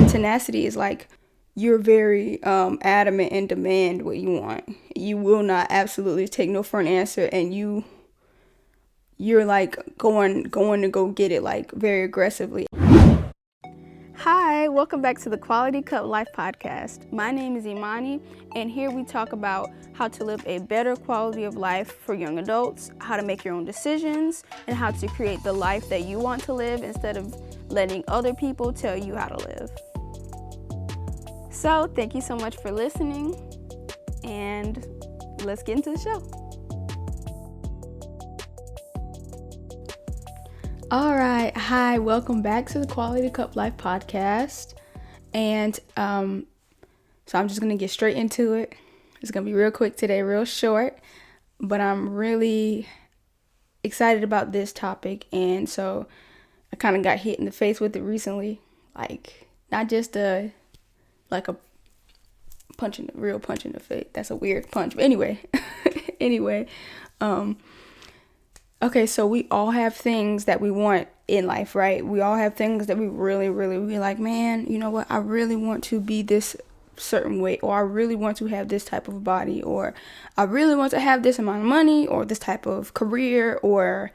tenacity is like you're very adamant and demand what you want. You will not absolutely take no for an answer, and you're like going to go get it like very aggressively. Hi, welcome back to the Quality Cup Life podcast. My name is Imani, and here we talk about how to live a better quality of life for young adults, how to make your own decisions, and how to create the life that you want to live instead of letting other people tell you how to live. So, thank you so much for listening, and let's get into the show. All right, hi, welcome back to the Quality Cup Life podcast. And so I'm just gonna get straight into it. It's gonna be real quick today, real short, but I'm really excited about this topic. And so I kind of got hit in the face with it recently, like not just a real punch in the face. That's a weird punch, but anyway. Okay, so we all have things that we want in life, right? We all have things that we really like, man, you know what? I really want to be this certain way, or I really want to have this type of body, or I really want to have this amount of money, or this type of career, or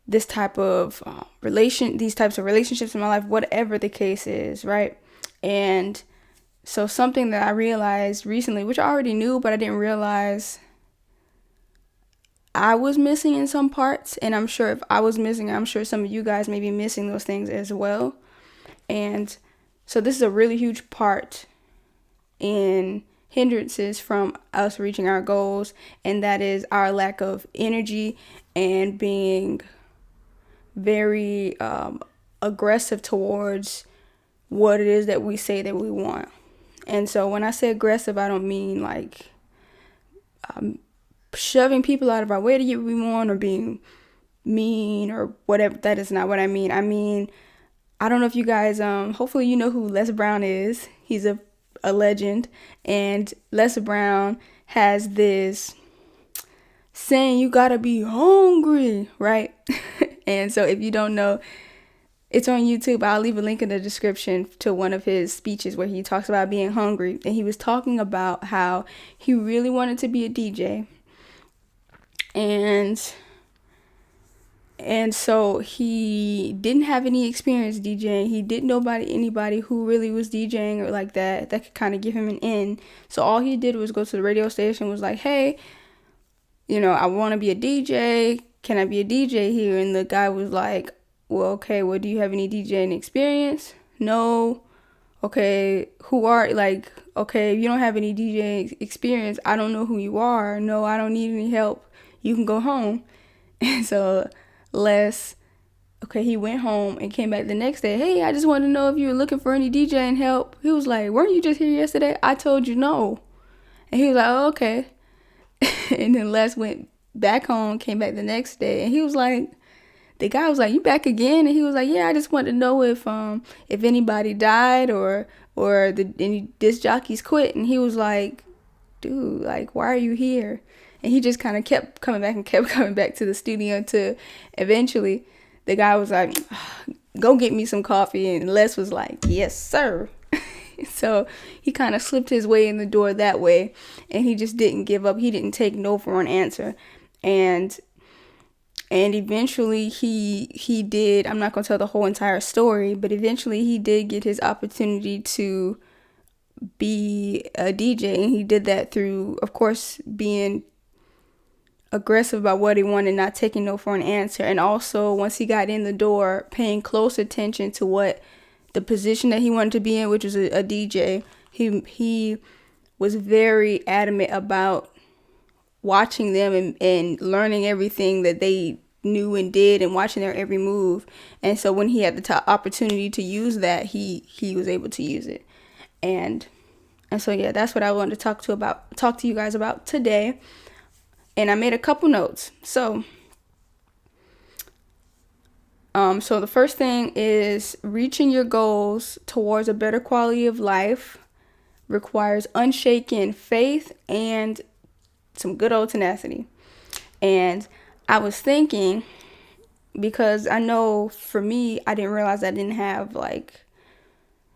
this type of these types of relationships in my life, whatever the case is, right? And so something that I realized recently, which I already knew, but I didn't realize I was missing in some parts, and I'm sure if I was missing, I'm sure some of you guys may be missing those things as well. And so this is a really huge part in hindrances from us reaching our goals, and that is our lack of energy and being very aggressive towards what it is that we say that we want. And so when I say aggressive, I don't mean like shoving people out of our way to get what we want, or being mean or whatever. That is not what I mean. I mean, I don't know if you guys, hopefully you know who Les Brown is. He's a legend, and Les Brown has this saying, you gotta be hungry, right? And so if you don't know, it's on YouTube. I'll leave a link in the description to one of his speeches where he talks about being hungry, and he was talking about how he really wanted to be a DJ. And so he didn't have any experience DJing. He didn't know anybody who really was DJing or like that could kind of give him an in. So all he did was go to the radio station, was like, hey, you know, I want to be a DJ. Can I be a DJ here? And the guy was like, well, okay, well, do you have any DJing experience? No. Okay, okay, if you don't have any DJ experience, I don't know who you are. No, I don't need any help. You can go home. And so he went home and came back the next day. Hey, I just wanted to know if you were looking for any DJing help. He was like, weren't you just here yesterday? I told you no. And he was like, oh, okay. And then Les went back home, came back the next day, and he was like, the guy was like, you back again? And he was like, yeah, I just wanted to know if anybody died or any disc jockeys quit. And he was like, dude, like, why are you here? And he just kind of kept coming back to the studio to eventually the guy was like, go get me some coffee. And Les was like, yes, sir. So he kind of slipped his way in the door that way, and he just didn't give up. He didn't take no for an answer. And eventually he did, I'm not going to tell the whole entire story, but eventually he did get his opportunity to be a DJ. And he did that through, of course, being aggressive about what he wanted, not taking no for an answer. And also, once he got in the door, paying close attention to what the position that he wanted to be in, which was a DJ. He was very adamant about watching them and learning everything that they knew and did, and watching their every move. And so when he had the opportunity to use that, he was able to use it. And so yeah, that's what I wanted to talk to you guys about today. And I made a couple notes. So the first thing is, reaching your goals towards a better quality of life requires unshaken faith and some good old tenacity. And I was thinking, because I know for me, I didn't realize I didn't have like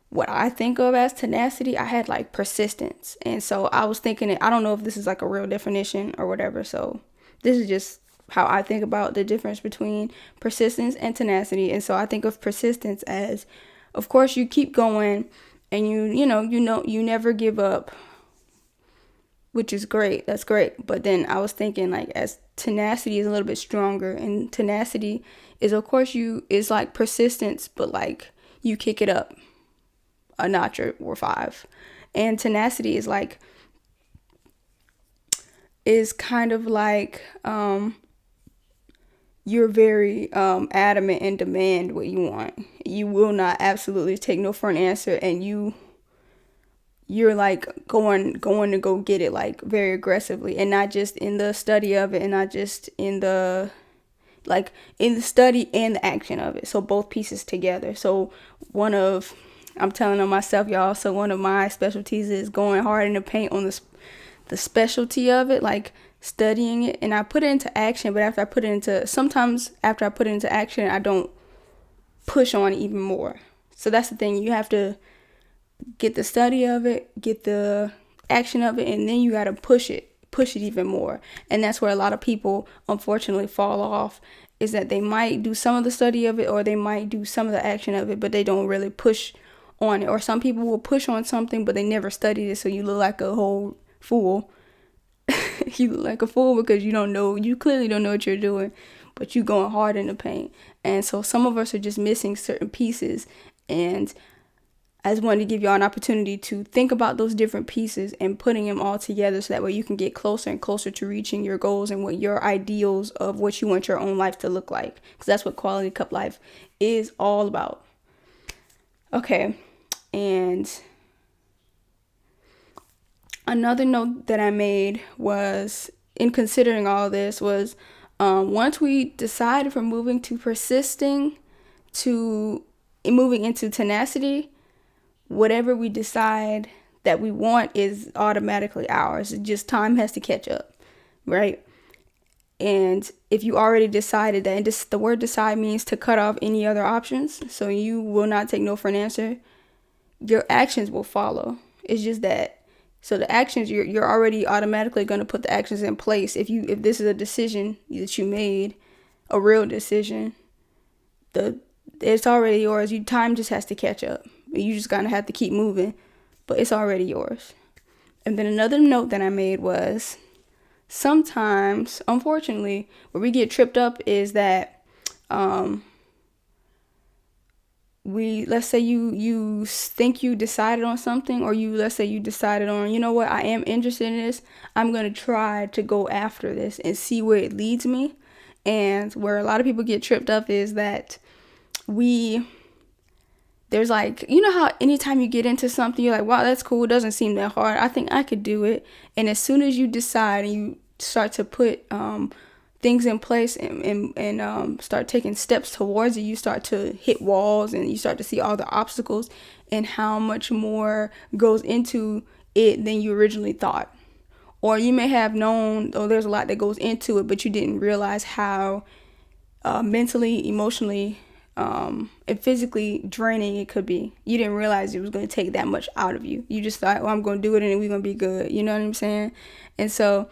what I think of as tenacity, I had like persistence. And so I was thinking, I don't know if this is like a real definition or whatever. So this is just how I think about the difference between persistence and tenacity. And so I think of persistence as, of course, you keep going and you never give up, which is great. That's great. But then I was thinking like as tenacity is a little bit stronger, and tenacity is, of course, is like persistence, but like you kick it up a notch or five. And tenacity is kind of like you're very adamant and demand what you want. You will not absolutely take no for an answer, and you're like going to go get it like very aggressively, and not just in the study of it, and not just in the study and the action of it. So both pieces together. So I'm telling on myself, y'all. So one of my specialties is going hard in the paint on the specialty of it, like studying it, and I put it into action. But sometimes after I put it into action, I don't push on even more. So that's the thing. You have to get the study of it, get the action of it, and then you got to push it even more. And that's where a lot of people unfortunately fall off, is that they might do some of the study of it, or they might do some of the action of it, but they don't really push on it. Or some people will push on something, but they never studied it, so you look like a whole fool. You look like a fool because you clearly don't know what you're doing, but you going hard in the paint. And so some of us are just missing certain pieces, and I just wanted to give y'all an opportunity to think about those different pieces and putting them all together, so that way you can get closer and closer to reaching your goals and what your ideals of what you want your own life to look like. Because that's what Quality Cup Life is all about. Okay, and another note that I made was, in considering all this, was once we decided from moving to persisting to moving into tenacity, whatever we decide that we want is automatically ours. It just time has to catch up, right? And if you already decided that, and the word decide means to cut off any other options, so you will not take no for an answer, your actions will follow. It's just that. So the actions, you're already automatically going to put the actions in place. If this is a decision that you made, a real decision, it's already yours. Time just has to catch up. You just gonna have to keep moving, but it's already yours. And then another note that I made was, sometimes, unfortunately, where we get tripped up is that let's say you think you decided on something, or let's say you decided on, you know what, I am interested in this. I'm gonna try to go after this and see where it leads me. And where a lot of people get tripped up is that there's like, you know how anytime you get into something, you're like, wow, that's cool. It doesn't seem that hard. I think I could do it. And as soon as you decide and you start to put things in place and start taking steps towards it, you start to hit walls, and you start to see all the obstacles and how much more goes into it than you originally thought. Or you may have known, there's a lot that goes into it, but you didn't realize how mentally, emotionally, and physically draining it could be. You didn't realize it was going to take that much out of you. You just thought, I'm going to do it and we're going to be good. You know what I'm saying? And so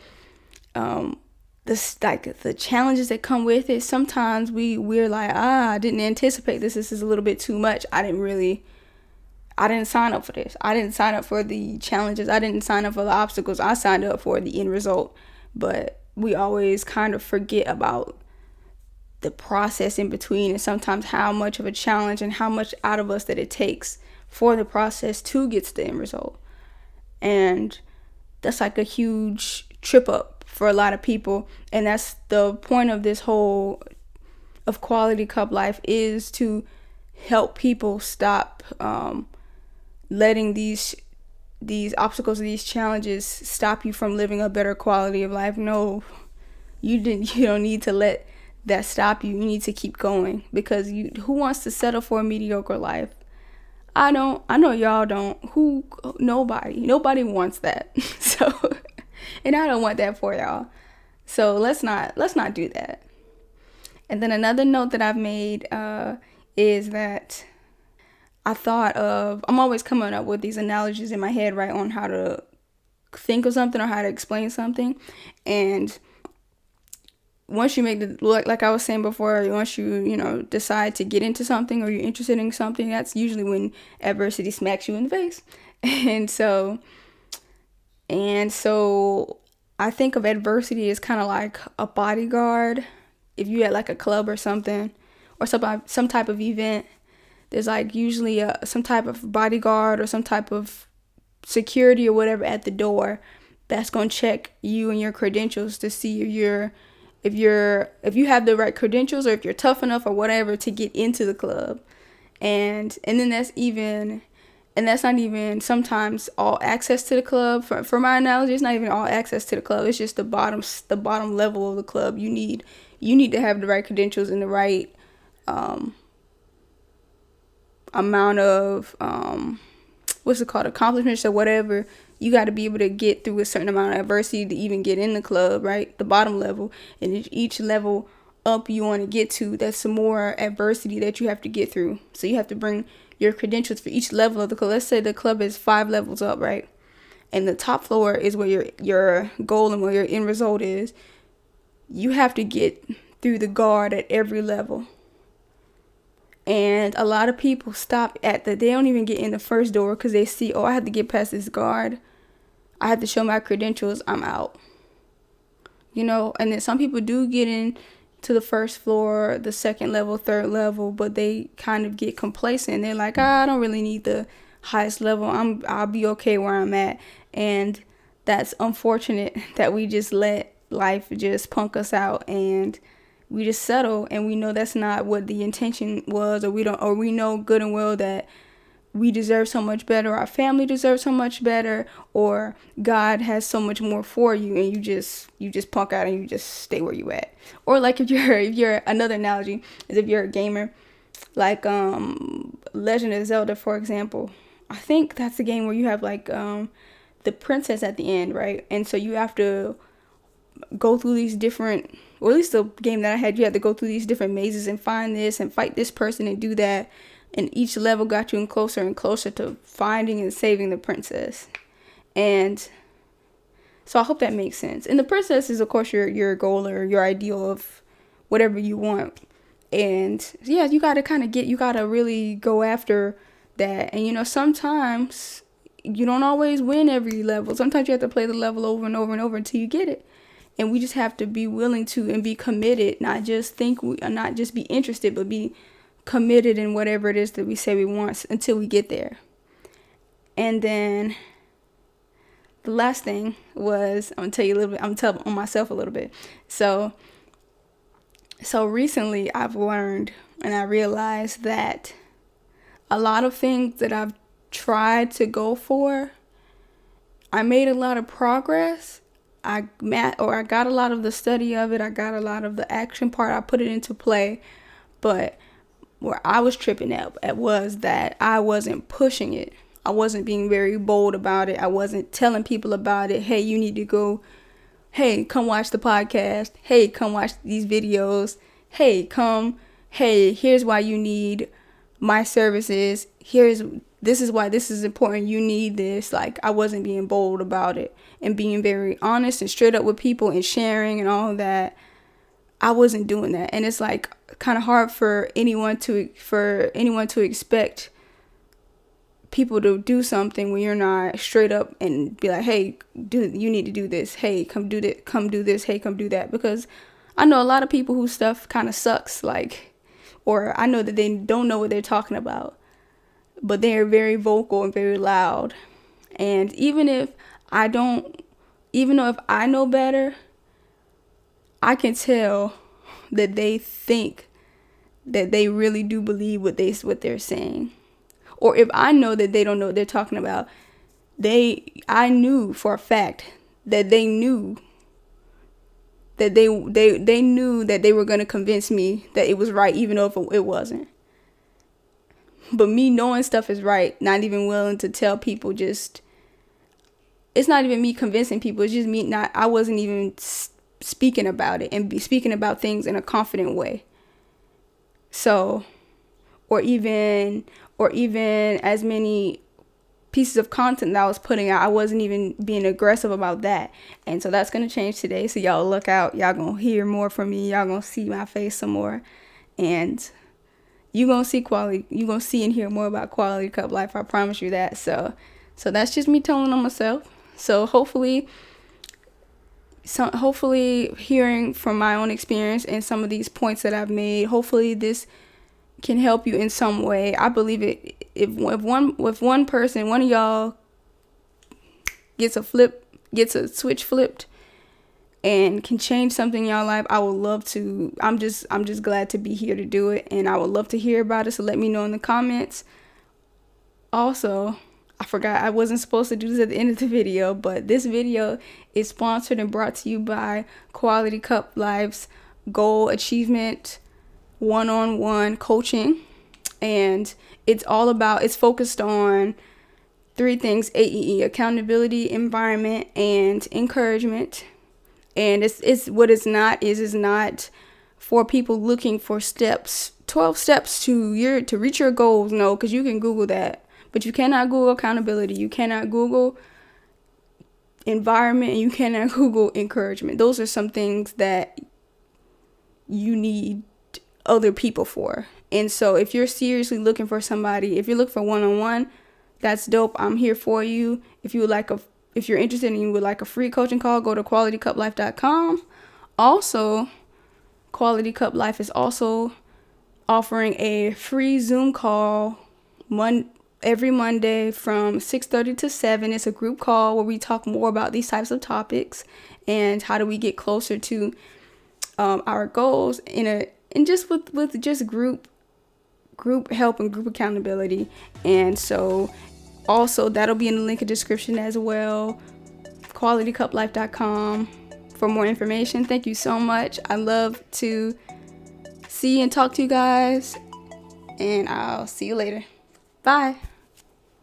the challenges that come with it, sometimes we're like, I didn't anticipate this. This is a little bit too much. I didn't sign up for this. I didn't sign up for the challenges. I didn't sign up for the obstacles. I signed up for the end result. But we always kind of forget about the process in between, and sometimes how much of a challenge and how much out of us that it takes for the process to get to the end result. And that's like a huge trip up for a lot of people. And that's the point of this whole of Quality Cup Life, is to help people stop letting these obstacles, these challenges stop you from living a better quality of life. No, you don't need to let that stop you. You need to keep going, because who wants to settle for a mediocre life? I don't. I know y'all don't. Nobody wants that. So, and I don't want that for y'all. So let's not do that. And then another note that I've made is that I'm always coming up with these analogies in my head, right, on how to think of something or how to explain something. And once you make the, like I was saying before, once you decide to get into something or you're interested in something, that's usually when adversity smacks you in the face. And so I think of adversity as kind of like a bodyguard. If you had like a club or something, or some type of event, there's like usually some type of bodyguard or some type of security or whatever at the door that's going to check you and your credentials to see if you have the right credentials or if you're tough enough or whatever to get into the club. And then that's not even sometimes all access to the club. For my analogy, it's not even all access to the club. It's just the bottom level of the club. You need to have the right credentials and the right amount of accomplishments or whatever. You got to be able to get through a certain amount of adversity to even get in the club, right? The bottom level. And each level up you want to get to, that's some more adversity that you have to get through. So you have to bring your credentials for each level of the club. Let's say the club is 5 levels up, right? And the top floor is where your goal and where your end result is. You have to get through the guard at every level. And a lot of people stop they don't even get in the first door because they see, I have to get past this guard. I have to show my credentials. I'm out. And then some people do get in to the first floor, the second level, third level, but they kind of get complacent. They're like, I don't really need the highest level. I'll be okay where I'm at. And that's unfortunate that we just let life just punk us out and we just settle, and we know that's not what the intention was, or we know good and well that we deserve so much better, our family deserves so much better, or God has so much more for you, and you just punk out and you just stay where you at. Or like if you're another analogy is if you're a gamer, like Legend of Zelda, for example. I think that's the game where you have like the princess at the end, right? And so you have to go through these different, or at least the game that I had, you had to go through these different mazes and find this and fight this person and do that. And each level got you in closer and closer to finding and saving the princess. And so I hope that makes sense. And the princess is, of course, your goal or your ideal of whatever you want. And yeah, you got to really go after that. And, sometimes you don't always win every level. Sometimes you have to play the level over and over and over until you get it. And we just have to be willing to and be committed, not just be interested, but be committed in whatever it is that we say we want until we get there. And then the last thing was, I'm gonna tell you a little bit, I'm telling on myself a little bit. So recently I've learned and I realized that a lot of things that I've tried to go for, I made a lot of progress. I got a lot of the study of it. I got a lot of the action part. I put it into play. But where I was tripping at was that I wasn't pushing it. I wasn't being very bold about it. I wasn't telling people about it. Hey, you need to go. Hey, come watch the podcast. Hey, come watch these videos. Hey, here's why you need my services. This is why this is important. You need this. Like, I wasn't being bold about it and being very honest and straight up with people and sharing and all of that. I wasn't doing that. And it's like kind of hard for anyone to expect people to do something when you're not straight up and be like, hey, you need to do this. Hey, come do this. Hey, come do that. Because I know a lot of people whose stuff kind of sucks, or I know that they don't know what they're talking about, but they're very vocal and very loud. And even if I know if I know better, I can tell that they think that they really do believe what they're saying. Or if I know that they don't know what they're talking about, I knew for a fact that they knew that they knew that they were going to convince me that it was right, even though if it wasn't. But me knowing stuff is right, not even willing to tell people, it's not even me convincing people. It's just me I wasn't even speaking about it and be speaking about things in a confident way. So, or or even as many pieces of content that I was putting out. I wasn't even being aggressive about that. And so that's going to change today. So y'all look out. Y'all going to hear more from me. Y'all going to see my face some more. And you going to see quality. You going to see and hear more about Quality Cup Life. I promise you that. So that's just me telling on myself. So hopefully hearing from my own experience and some of these points that I've made, hopefully this can help you in some way. I believe it. If one person, one of y'all gets a switch flipped and can change something in y'all life, I would love to. I'm just glad to be here to do it, and I would love to hear about it. So let me know in the comments. Also, I forgot I wasn't supposed to do this at the end of the video, but this video is sponsored and brought to you by Quality Cup Life's Goal Achievement one-on-one coaching, and it's focused on 3 things: AEE, accountability, environment, and encouragement. And it's what it's not is not for people looking for 12 steps to reach your goals. No, because you can Google that, but you cannot Google accountability, you cannot Google environment, and you cannot Google encouragement. Those are some things that you need other people for. And so if you're seriously looking for somebody, if you're looking for one-on-one, that's dope. I'm here for you. If you're interested and you would like a free coaching call, go to qualitycuplife.com. Also, Quality Cup Life is also offering a free Zoom call every Monday from 6:30 to 7. It's a group call where we talk more about these types of topics and how do we get closer to our goals and just with just group help and group accountability. And so also that'll be in the link in the description as well, qualitycuplife.com, for more information. Thank you so much. I love to see and talk to you guys, and I'll see you later. Bye.